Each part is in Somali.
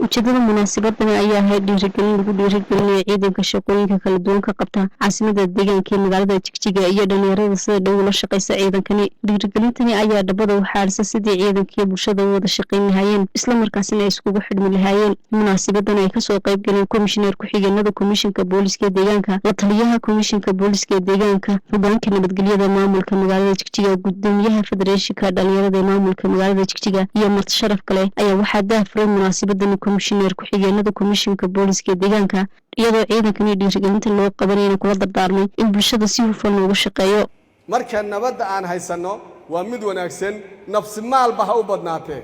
ujeedada munaasabaddan ayaa ahayd dhiirigelin lagu dhiirigelinayo ciidanka shaqooyinka kala duwan ka qabta caasimada deegaanka ee magaalada Jigjiga iyo dhalinyarada sida dhow ula shaqeysa ciidankani. Dhiirigelintani ayaa dhabada u xaalisa sidii ciidankii bulshada u wada shaqeyn lahaayeen isla markaasina ay iskugu xidhmi lahaayeen. Munaasabaddan ay kasoo qayb galeen komishineer ku-xigeenada komishinka booliska deegaanka, la taliyaha komishinka booliska deegaanka, hoggaanka nabadgelyada maamulka magaalada Jigjiga, gudoomiyaha federeeshinka dhalinyarada maamulka magaalada Jigjiga iyo marti sharaf kale ayaa waxaa daahfuray munaasabaddan komishineer ku-xigeenada komishinka booliska deegaanka iyadoo ciidankani dhiirigelinta loo qabanayna kula dardaarmay in bulshada si hufan looga shaqeeyo. marka nabadda aan haysano waa mid wanaagsan, nafsi maalba ha u badnaatee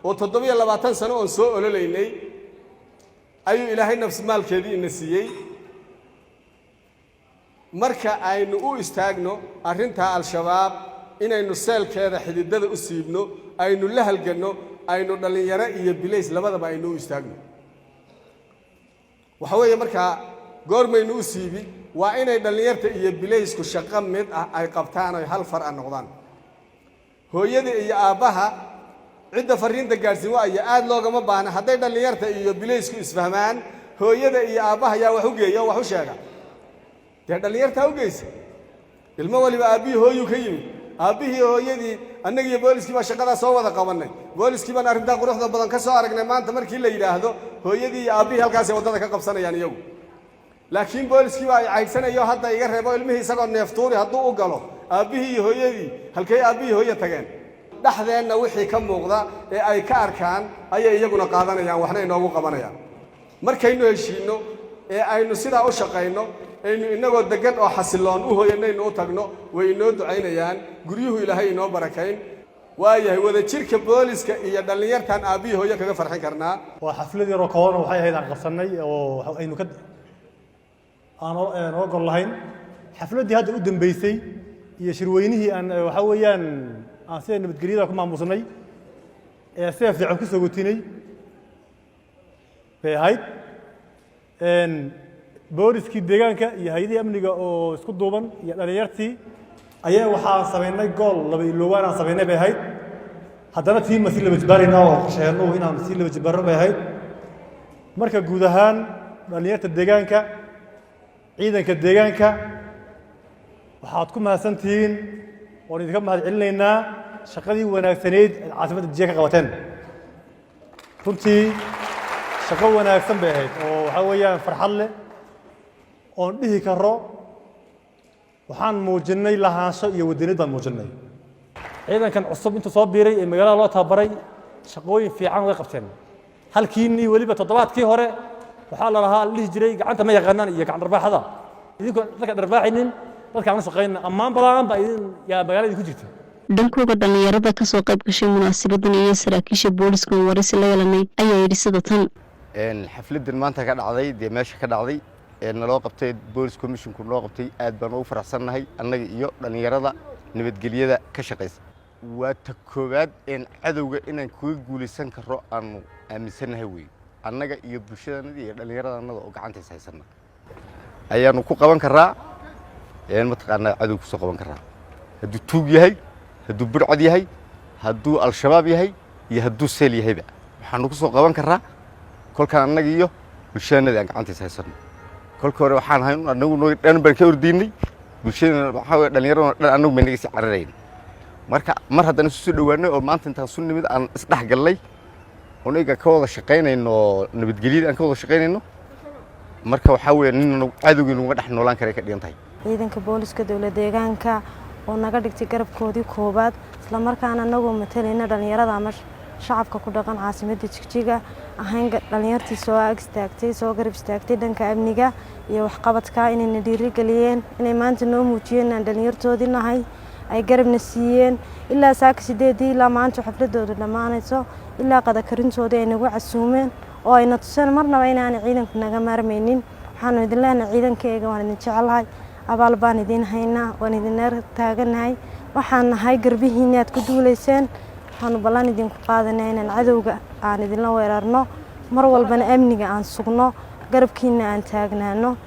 oo 27 sano oo soo ololeynay ayuu ilaahay nafsi maalkeedii ina siiyey. marka aynu u istaagno arrinta al-shabaab inaynu seelkeeda xididada u siibno, aynu la halgano, aynu dhalinyaro iyo bilays labadaba aynu u istaagno. waxa weeye marka goormaynu u siibi waa inay dhalinyarta iyo bilaysku shaqo mid ah ay qabtaan oo hal far ah noqdaan. hooyada iyo aabaha cidda fariinta gaarsiin waa aad loogama baahna. hadday dhalinyarta iyo bilaysku isfahmaan, hooyada iyo aabaha yaa wax u geeya wax u sheega, dee dhalinyarta u geysa. ilmo waliba aabihii hooyu ka yimid, aabihii hooyadii annaga iyo booliskii baa shaqada soo wada qabanay. booliskii baan arrinta quruxda badan ka soo aragnay. maanta markii la yiraahdo hooyadii iyo aabihii halkaas ay wadada ka qabsanayaan iyagu, laakiin booliskii baa ay caydsanayo hadda iga reebo ilmihii isagoo neeftuuri hadduu u galo aabihii iyo hooyadii halkay aabihii hooyo tageen. dhaxdeenna wixii ka muuqda ee ay ka arkaan ayay iyaguna qaadanayaan, waxna inoogu qabanayaan. markaynu heshiino ee aynu sidaa u shaqayno, aynu inagoo degan oo xasiloon u hooyanaynu u tagno, way inoo ducaynayaan, guryuhu ilaahay inoo barakayn. waayahay wada jirka booliska iyo dhalinyartan aabihii hooyo kaga farxin karnaa. waa xafladii rokoona waxay ahayd aan qabsanay oo aynu ka aan ogol lahayn. xafladii hadda u dambeysay iyo shirweynihii aan waxa weeyaan aan sida nabadgelyada ku maamusnay ee si fiican ku soo gutinay bay ahayd. booliskii deegaanka iyo hay'adaha amniga oo isku duuban iyo dhalinyartii ayaa waxaan sameynay gool laba ilowaan aan sameynay bay ahayd. haddana tiim si laba jibaarina oo qorsheeno inaan si laba jibaaro bay ahayd. marka guud ahaan dhalinyarta deegaanka, ciidanka deegaanka waxaad ku mahadsantihiin oo idinka mahad celinaynaa shaqadii wanaagsaneed ee caasimada Jigjiga ka qabateen. runtii shaqo wanaagsan bay ahayd oo waxa weeyaan farxad leh oo dhihi karo waxaan muujinay lahaansho iyo waddaniyad baan muujinay. ciidankan cusub intuu soo biiray ee magaalada loo tababaray shaqooyin fiican way qabteen. halkiinii waliba toddobaadkii hore waxaa la lahaa dhihi jiray gacanta ma yaqaanaan iyo gacan dharbaaxada. idinkoo dadka dharbaaxinin dadka aan shaqeynaa ammaan badan baa idin yaa magaalada ku jirta. dhankooda dhalinyarada kasoo qayb gashay munaasabaddan iyo saraakiisha booliska waris la yeelanay ayaa yidhi sida tan. xafladdan maanta ka dhacday dee meesha ka dhacday naloo qabtay boolis commissionku noo qabtay aad baan ugu faraxsannahay annaga iyo dhalinyarada nabadgelyada ka shaqeysa. waa ta koowaad cadowga inaan kuga guulaysan karo aanu aaminsanahay wey. annaga iyo bulshadannada iyo dhallinyaradannada oo gacantays haysana ayaanu ku qaban karaa mataqaanaa cadow kusoo qaban karaa. hadduu tuug yahay, hadduu burcad yahay, hadduu al-shabaab yahay iyo hadduu seel yahayba waxaanu kusoo qaban karaa kolkaan annaga iyo bulshadannada aan gacantays haysano. kolka hore waxaan ahay anagu dhan baan ka ordiinay, bulshadana waxaa weeye dhallinyarada dhan anagu baan naga sii cararayn. marka mar haddana isu soo dhowaanay oo maanta intaan su nimid aan isdhex gallay oo iyaga ka wada shaqaynayno nabadgelyada aan ka wada shaqaynayno, marka waxaa weeye nin cadowgii nuga dhex noolaan karay ka dhigan tahay. ciidanka booliska dowladda deegaanka oo naga dhigtay garabkoodii koobaad, isla markaana anagoo matalayna dhalinyarada ama shacabka ku dhaqan caasimadda Jigjiga ahayn dhalinyartii soo ag istaagtay, soo garab istaagtay dhanka amniga iyo waxqabadka inay dhiirigeliyeen, inay maanta noo muujiyeen aan dhalinyartoodii nahay, ay garabna siiyeen ilaa saaka 8 ilaa maanta xafladooda dhamaanayso ilaa qada karintoodii ay nagu casuumeen oo ayna tuseen marnaba inaan ciidanku naga maarmaynin. waxaan idin leenahay ciidankayga waan idin jecelahay, abaal baan idin haynaa, waan idin taaganahay, waxaan nahay garbihiina aad ku duuleyseen. waxaan ballan idinku qaadanay inaan cadowga aan idinla weerarno, mar walbana amniga aan sugno, garabkiina aan taagnaano.